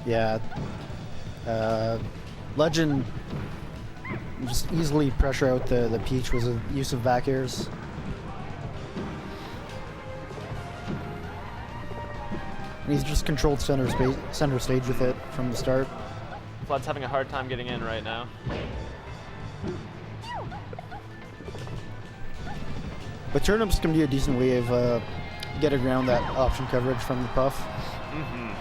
Yeah. Legend just easily pressure out the Peach with the use of back airs. And he's just controlled center stage with it from the start. Flood's having a hard time getting in right now. But turnips can be a decent way of getting around that option coverage from the Puff. Mm-hmm.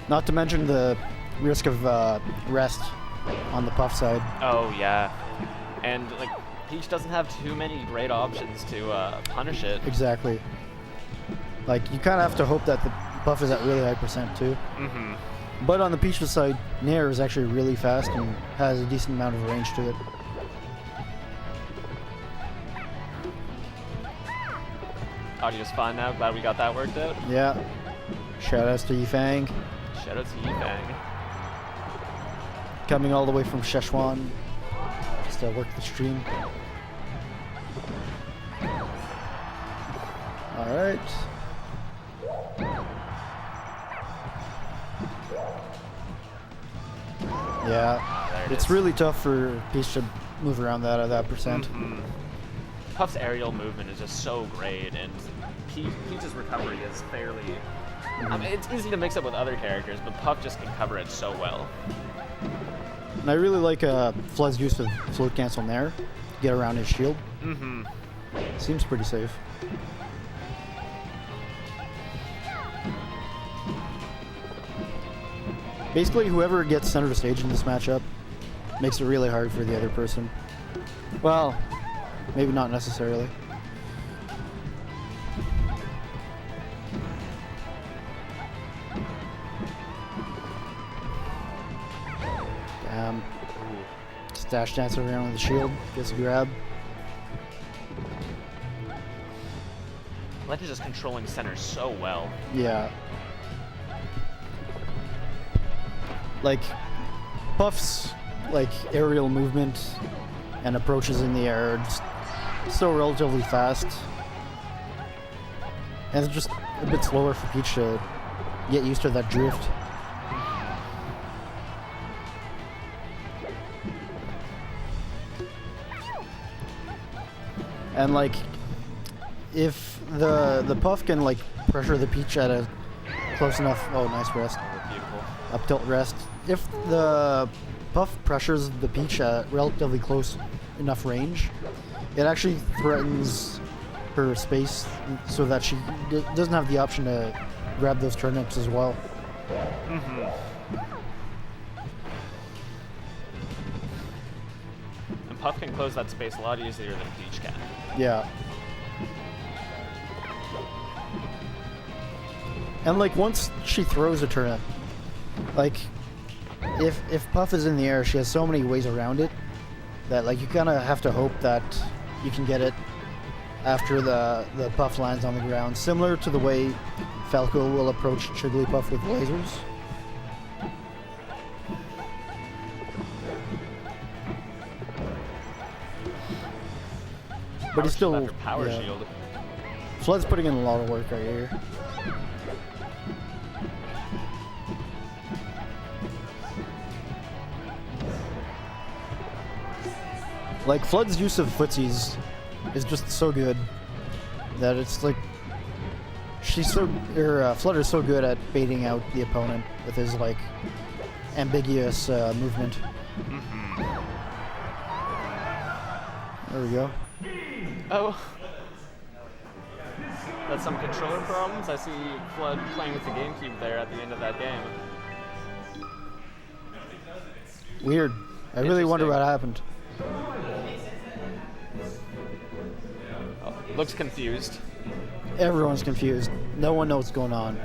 Not to mention the risk of rest on the Puff side. Oh yeah, and like Peach doesn't have too many great options to punish it. Exactly. Like you kind of have to hope that the Puff is at really high percent too. Mm-hmm. But on the Peach's side, Nair is actually really fast and has a decent amount of range to it. Audio's fine now. Glad we got that worked out. Yeah. Shoutouts to Yifang. Shout out to Yifang. Coming all the way from Szechuan. Just to work the stream. Alright. Yeah. It's really tough for Peach to move around that at that percent. Mm-hmm. Puff's aerial movement is just so great, and Peach's recovery is fairly... I mean, it's easy to mix up with other characters, but Puff just can cover it so well. And I really like Flood's use of float cancel Nair to get around his shield. Mm-hmm. Seems pretty safe. Basically, whoever gets center stage in this matchup makes it really hard for the other person. Well, maybe not necessarily. Dash dancer around with the shield, gets a grab. Legend is controlling center so well. Yeah. Like, Puff's like aerial movement and approaches in the air are just so relatively fast. And it's just a bit slower for Peach to get used to that drift. And like, if the Puff can like pressure the Peach at a close enough, oh nice rest, Beautiful. Up tilt rest. If the Puff pressures the Peach at relatively close enough range, it actually threatens her space so that she doesn't have the option to grab those turnips as well. Mm-hmm. And Puff can close that space a lot easier than Peach can. Yeah. And like once she throws a turnip, like if Puff is in the air, she has so many ways around it that like you kind of have to hope that you can get it after the Puff lands on the ground, similar to the way Falco will approach Jigglypuff with lasers. But he's still power shield. Flood's putting in a lot of work right here. Like Flood's use of footsies is just so good that it's like Flood is so good at baiting out the opponent with his like ambiguous movement. Mm-hmm. There we go. Oh. That's some controller problems. I see Flood playing with the GameCube there at the end of that game. Weird. I really wonder what happened. Oh, looks confused. Everyone's confused. No one knows what's going on.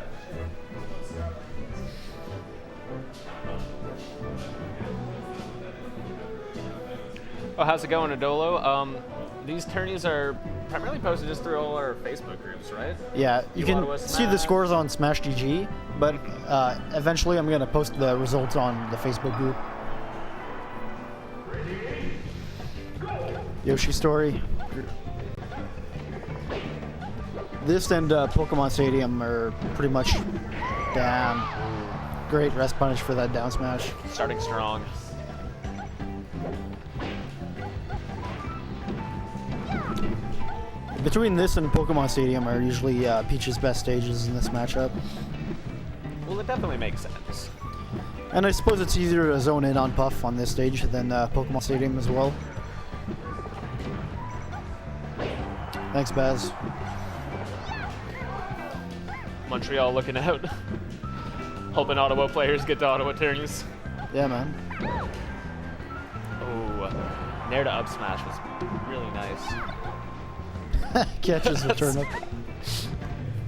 Oh, how's it going, Adolo? These tourneys are primarily posted just through all our Facebook groups, right? Yeah, you can see the scores on Smash GG, but eventually I'm going to post the results on the Facebook group. Yoshi Story. This and Pokemon Stadium are pretty much damn great rest punish for that down smash. Starting strong. Between this and Pokemon Stadium are usually Peach's best stages in this matchup. Well, it definitely makes sense. And I suppose it's easier to zone in on Puff on this stage than Pokemon Stadium as well. Thanks, Baz. Montreal looking out. Hoping Ottawa players get to Ottawa turns. Yeah, man. Oh, Nair to up smash was really nice. Catches the turnip.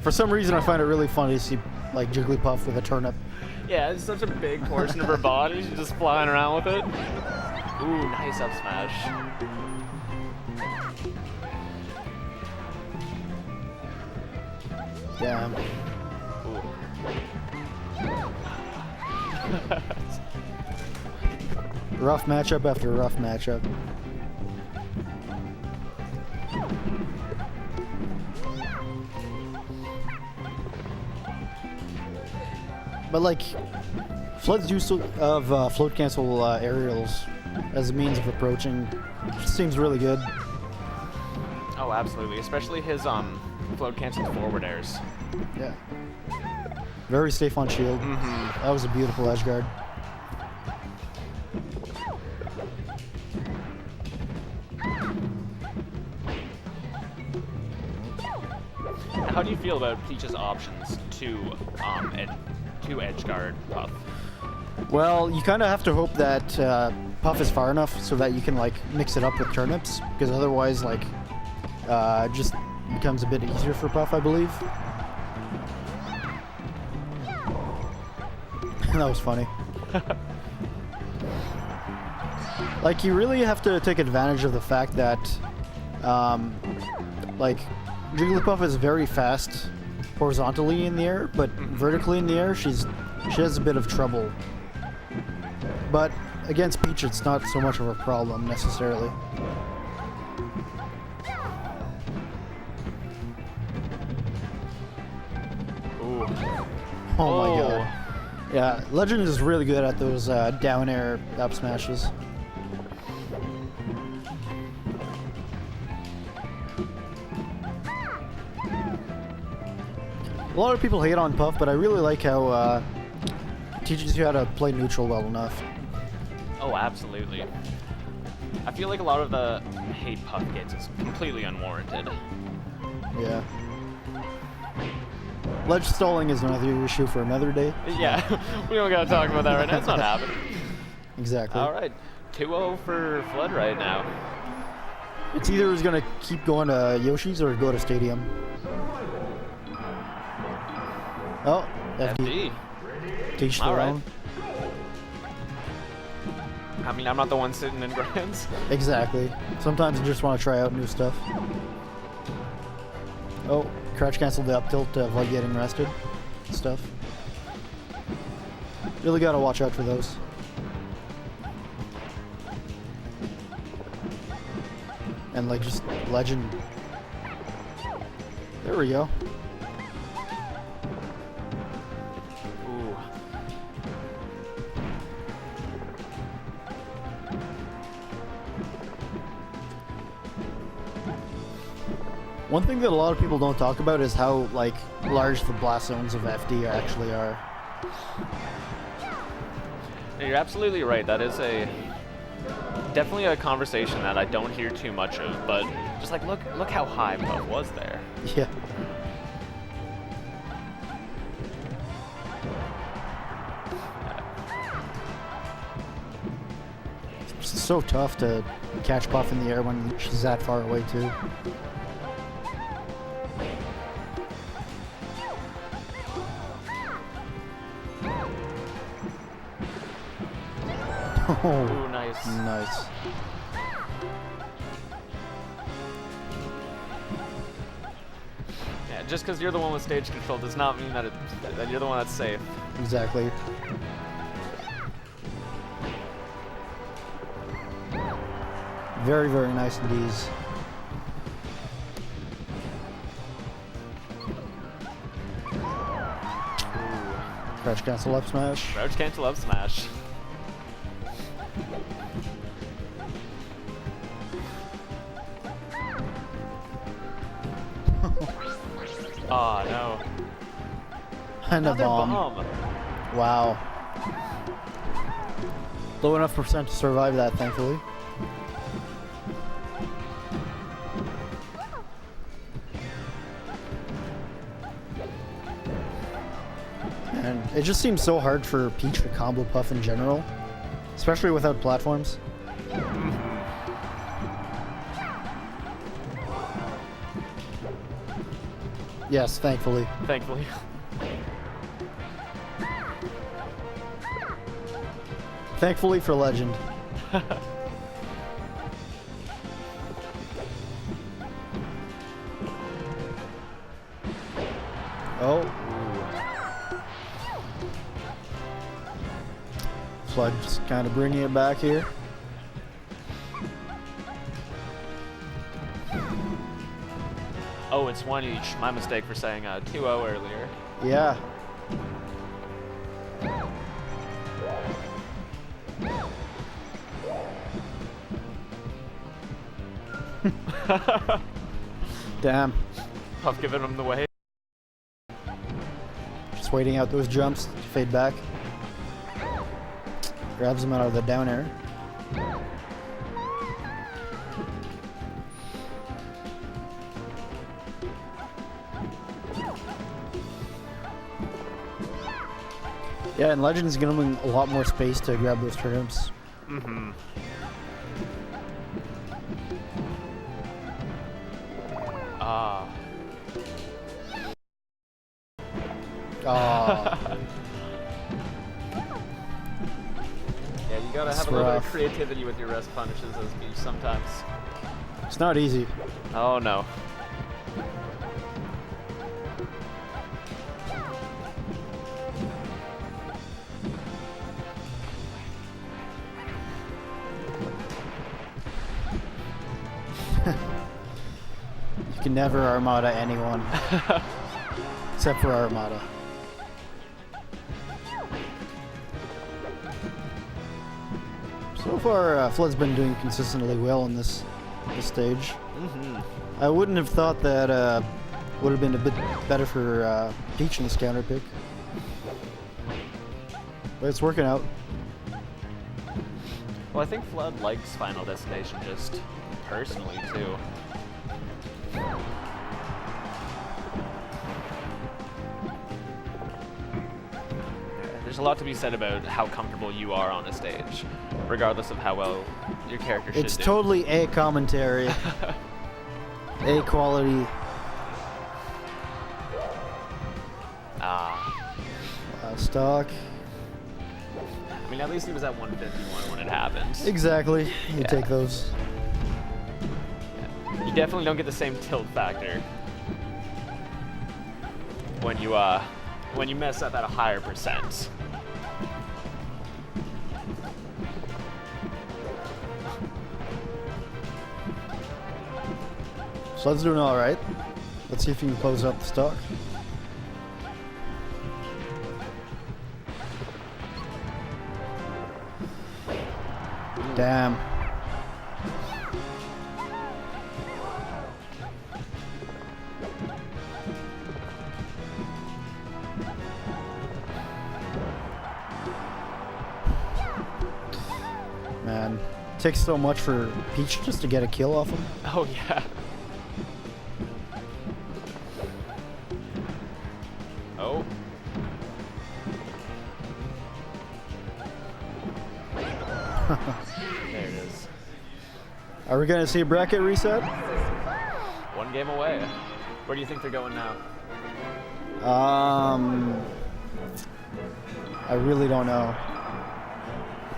For some reason, I find it really funny to see like Jigglypuff with a turnip. Yeah, it's such a big portion of her body. She's just flying around with it. Ooh, nice up smash. Damn. Rough matchup after rough matchup. But like, Flood's use of float cancel aerials as a means of approaching seems really good. Oh, absolutely. Especially his float canceled forward airs. Yeah. Very safe on shield. Mm-hmm. That was a beautiful edge guard. How do you feel about Peach's options to edge guard Puff? Well, you kind of have to hope that Puff is far enough so that you can like mix it up with turnips, because otherwise, like, it just becomes a bit easier for Puff, I believe. That was funny. Like, you really have to take advantage of the fact that, like, Jigglypuff is very fast horizontally in the air, but vertically in the air, she has a bit of trouble. But against Peach, it's not so much of a problem necessarily. Ooh. Oh my god. Yeah, Legend is really good at those down air up smashes. A lot of people hate on Puff, but I really like how it teaches you how to play neutral well enough. Oh, absolutely. I feel like a lot of the hate Puff gets is completely unwarranted. Yeah. Ledge stalling is another issue for another day. Yeah, we don't gotta talk about that right now. It's not happening. Exactly. All right, 2-0 for Flood right now. It's either he's gonna keep going to Yoshi's or go to Stadium. Oh, FD. Teach their own. I mean, I'm not the one sitting in grands. Exactly. Sometimes you just want to try out new stuff. Oh, crouch cancel the up tilt to avoid getting rested. Stuff. Really gotta watch out for those. And like just Legend. There we go. Ooh. One thing that a lot of people don't talk about is how like large the blast zones of FD actually are. You're absolutely right. That is definitely a conversation that I don't hear too much of. But just like look how high Puff was there. Yeah. It's so tough to catch Puff in the air when she's that far away too. Oh, Ooh, nice. Nice. Yeah, just because you're the one with stage control does not mean that that you're the one that's safe. Exactly. Very, very nice indeed. Crouch cancel up smash. Crouch cancel up smash. Oh no. And a Another bomb. Wow. Low enough percent to survive that, thankfully. And it just seems so hard for Peach to combo Puff in general, especially without platforms. Yes, thankfully. Thankfully. Thankfully for Legend. Oh. Flood just kind of bringing it back here. Oh, it's one each. My mistake for saying 2-0 earlier. Yeah. Damn. Puff giving him the way. Just waiting out those jumps to fade back. Grabs him out of the down air. Yeah, and Legend's giving him a lot more space to grab those turnips. Mm-hmm. Ah. Oh. Yeah, you gotta have a little bit of creativity with your rest punishes as Peach sometimes. It's not easy. Oh no. You can never Armada anyone. Except for Armada. So far, Flood's been doing consistently well in this stage. Mm-hmm. I wouldn't have thought that would have been a bit better for Peach in this counter pick. But it's working out. Well, I think Flood likes Final Destination just personally, too. There's a lot to be said about how comfortable you are on a stage, regardless of how well your character should do. It's totally A commentary. A quality. Stock. I mean, at least he was at 151 when it happened. Exactly. You Yeah. take those. Yeah. You definitely don't get the same tilt factor when you mess up at a higher percent. Flood's doing all right. Let's see if you can close out the stock. Damn. Man, it takes so much for Peach just to get a kill off him. Oh yeah. Oh. There it is. Are we gonna see a bracket reset? One game away. Where do you think they're going now? I really don't know.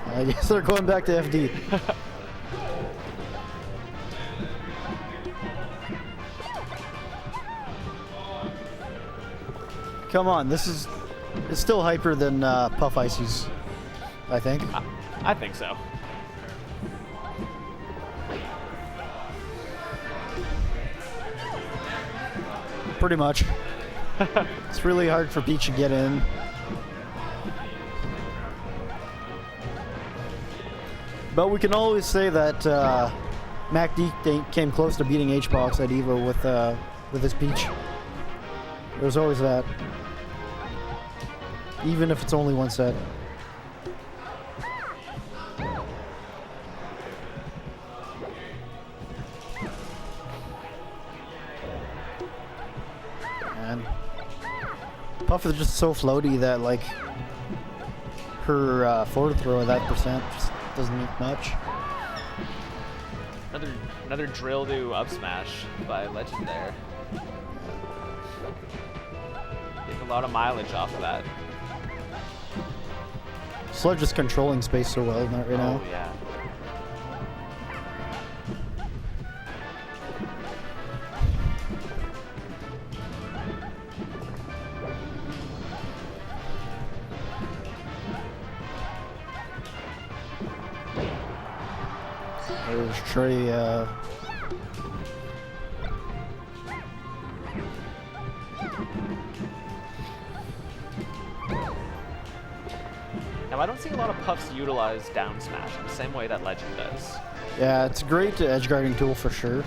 I guess they're going back to FD. Come on, it's still hyper than Puff Icy's, I think. I think so. Pretty much. It's really hard for Peach to get in. But we can always say that MacD came close to beating H-Box at EVO with his Peach. There's always that. Even if it's only one set. And Puff is just so floaty that, like, her forward throw at that percent just doesn't need much. Another drill to up smash by Legend there. Getting a lot of mileage off of that. Sludge is controlling space so well right now. Oh, yeah. There's Trey. Now, I don't see a lot of Puffs utilize down smash in the same way that Legend does. Yeah, it's a great edge guarding tool for sure.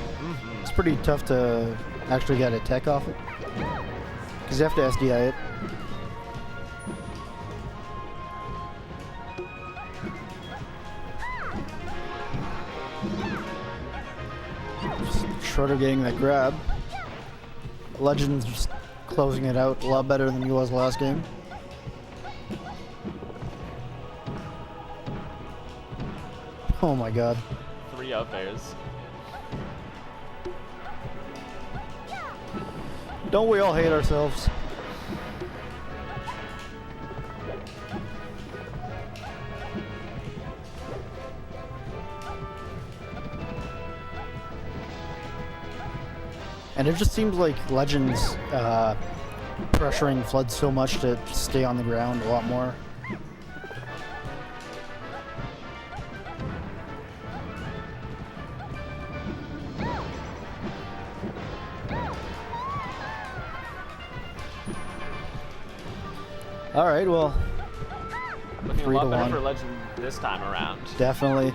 It's pretty tough to actually get a tech off it, because you have to SDI it. Schroeder getting that grab. Legend's just closing it out a lot better than he was last game. Oh my god. 3 up airs. Don't we all hate ourselves? And it just seems like Legends pressuring Flood so much to stay on the ground a lot more. All right, well, Looking a lot better for Legend this time around. Definitely.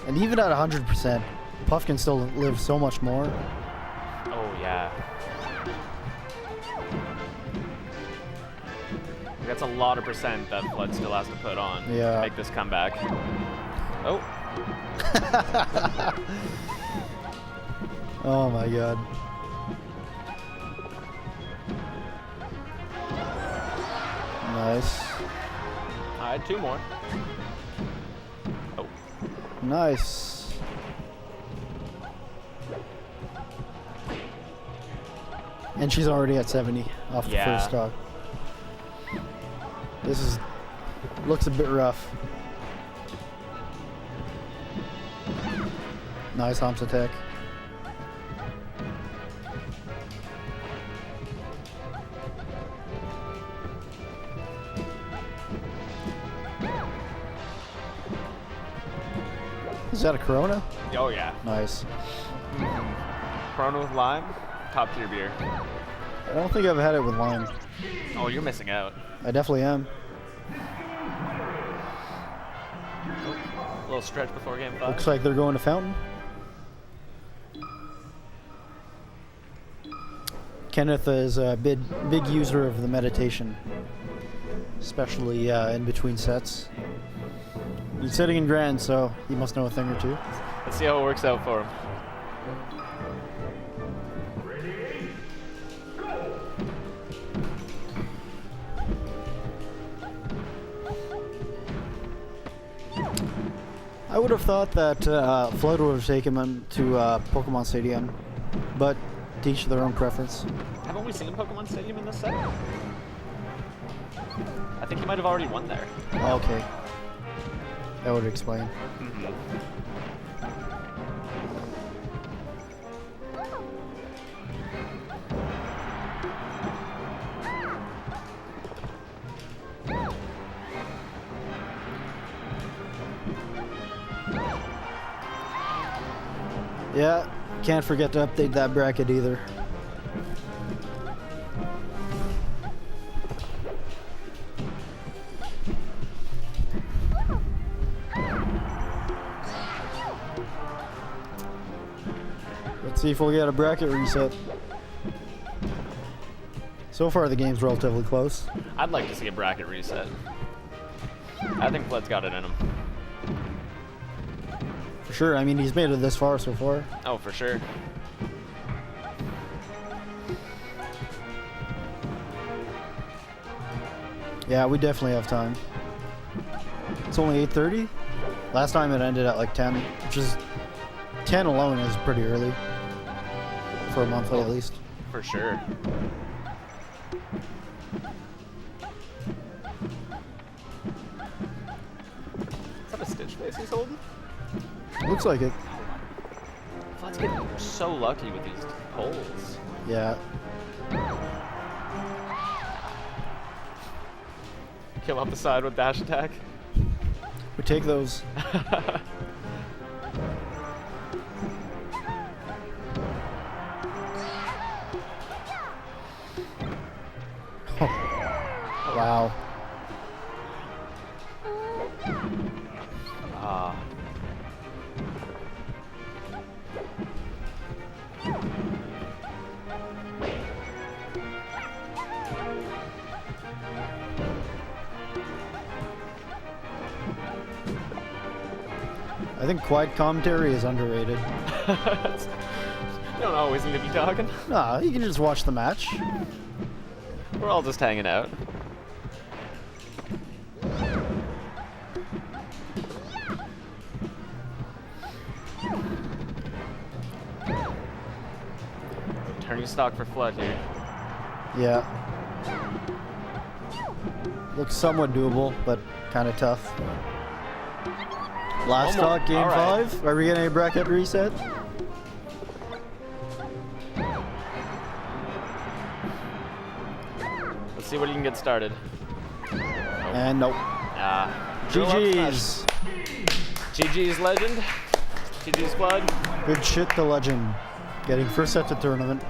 And even at 100%, Puff can still live so much more. Oh, yeah. That's a lot of percent that Flood still has to put on to make this comeback. Oh. Oh my god. Nice. I had 2 more. Oh. Nice. And she's already at 70 off the first stock. This looks a bit rough. Nice Humps attack. Is that a Corona? Oh, yeah. Nice. Corona with lime, top tier beer. I don't think I've had it with lime. Oh, you're missing out. I definitely am. Oh, a little stretch before game 5. Looks like they're going to Fountain. Kenneth is a big user of the meditation, especially in between sets. He's sitting in Grand, so he must know a thing or two. Let's see how it works out for him. I would have thought that Flood would have taken him to Pokemon Stadium, but to each their own preference. Haven't we seen Pokemon Stadium in this set? I think he might have already won there. Okay. That would explain. Yeah, can't forget to update that bracket either. See if we'll get a bracket reset. So far, the game's relatively close. I'd like to see a bracket reset. I think Flood's got it in him. For sure. I mean, he's made it this far so far. Oh, for sure. Yeah, we definitely have time. It's only 8:30. Last time it ended at like 10, which is 10 alone is pretty early for a monthly at least. For sure. Is that a stitch face he's holding? Looks like it. Flood's getting so lucky with these poles. Yeah. Kill off the side with dash attack. We take those. Wow. Ah. I think quiet commentary is underrated. You don't always need to be talking. Nah, you can just watch the match. We're all just hanging out. Turning stock for Flood here. Yeah. Looks somewhat doable, but kind of tough. Last stock, game All right. 5. Are we getting a bracket reset? Let's see what you can get started. And nope. GG's. GG's legend. GG's Flood. Good shit to legend. Getting first set to tournament.